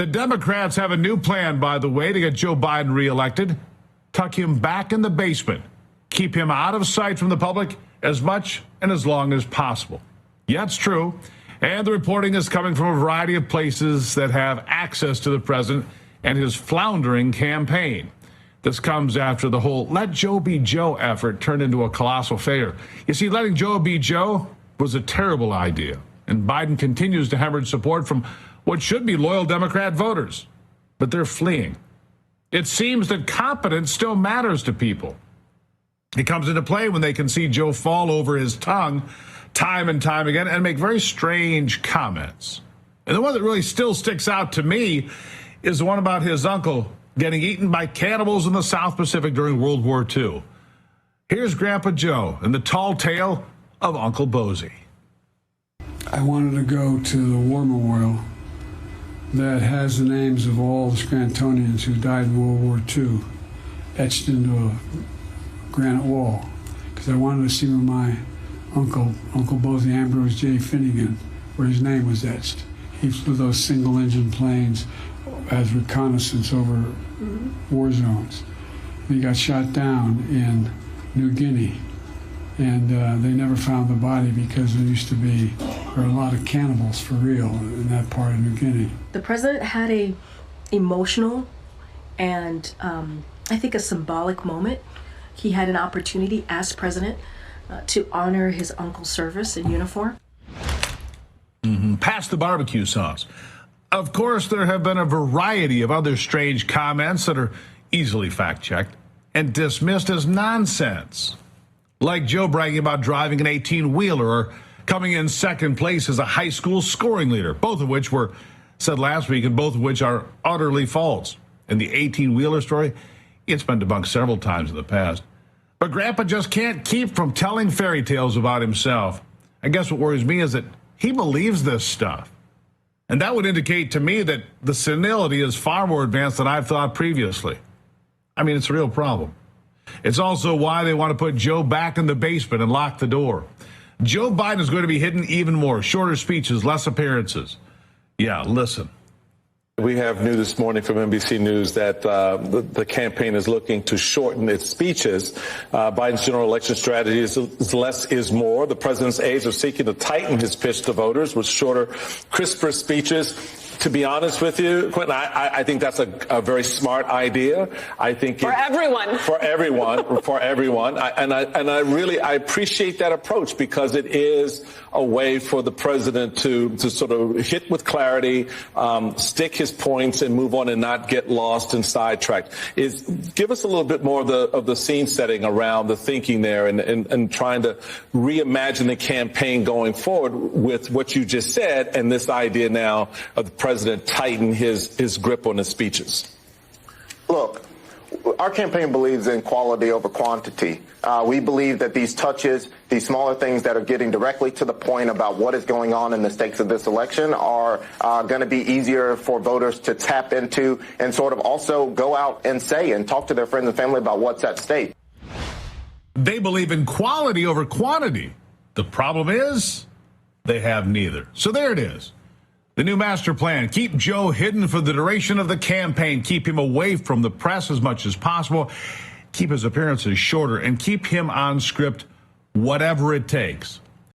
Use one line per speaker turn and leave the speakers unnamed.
The Democrats have a new plan, by the way, to get Joe Biden reelected. Tuck him back in the basement. Keep him out of sight from the public as much and as long as possible. Yeah, it's true. And the reporting is coming from a variety of places that have access to the president and his floundering campaign. This comes after the whole Let Joe Be Joe effort turned into a colossal failure. You see, letting Joe be Joe was a terrible idea. And Biden continues to hemorrhage support from what should be loyal Democrat voters. But they're fleeing. It seems that competence still matters to people. It comes into play when they can see Joe fall over his tongue time and time again and make very strange comments. And the one that really still sticks out to me is the one about his uncle getting eaten by cannibals in the South Pacific during World War II. Here's Grandpa Joe and the tall tale of Uncle Bozy.
I wanted to go to the war memorial that has the names of all the Scrantonians who died in World War II etched into a granite wall, because I wanted to see where my Uncle Bozy Ambrose J. Finnegan, where his name was etched. He flew those single-engine planes as reconnaissance over war zones. He got shot down in New Guinea, and they never found the body because there were a lot of cannibals for real in that part of New Guinea.
The president had a emotional and I think a symbolic moment. He had an opportunity as president to honor his uncle's service in uniform.
Pass the barbecue sauce. Of course, there have been a variety of other strange comments that are easily fact-checked and dismissed as nonsense. Like Joe bragging about driving an 18-wheeler or coming in second place as a high school scoring leader, both of which were said last week and both of which are utterly false. And the 18-wheeler story, it's been debunked several times in the past. But Grandpa just can't keep from telling fairy tales about himself. I guess what worries me is that he believes this stuff. And that would indicate to me that the senility is far more advanced than I've thought previously. I mean, it's a real problem. It's also why they want to put Joe back in the basement and lock the door. Joe Biden is going to be hidden even more. Shorter speeches, less appearances. Yeah, listen.
We have news this morning from NBC News that the campaign is looking to shorten its speeches. Biden's general election strategy is less is more. The president's aides are seeking to tighten his pitch to voters with shorter, crisper speeches. To be honest with you, Quentin, I think that's a very smart idea. I think
for everyone.
I appreciate that approach because it is a way for the president to sort of hit with clarity, stick his points and move on and not get lost and sidetracked. Give us a little bit more of the scene setting around the thinking there and trying to reimagine the campaign going forward with what you just said and this idea now of the president tighten his grip on his speeches.
Look, our campaign believes in quality over quantity. We believe that these touches, these smaller things that are getting directly to the point about what is going on in the stakes of this election are going to be easier for voters to tap into and sort of also go out and say and talk to their friends and family about what's at stake.
They believe in quality over quantity. The problem is they have neither. So there it is. The new master plan, keep Joe hidden for the duration of the campaign, keep him away from the press as much as possible, keep his appearances shorter, and keep him on script whatever it takes.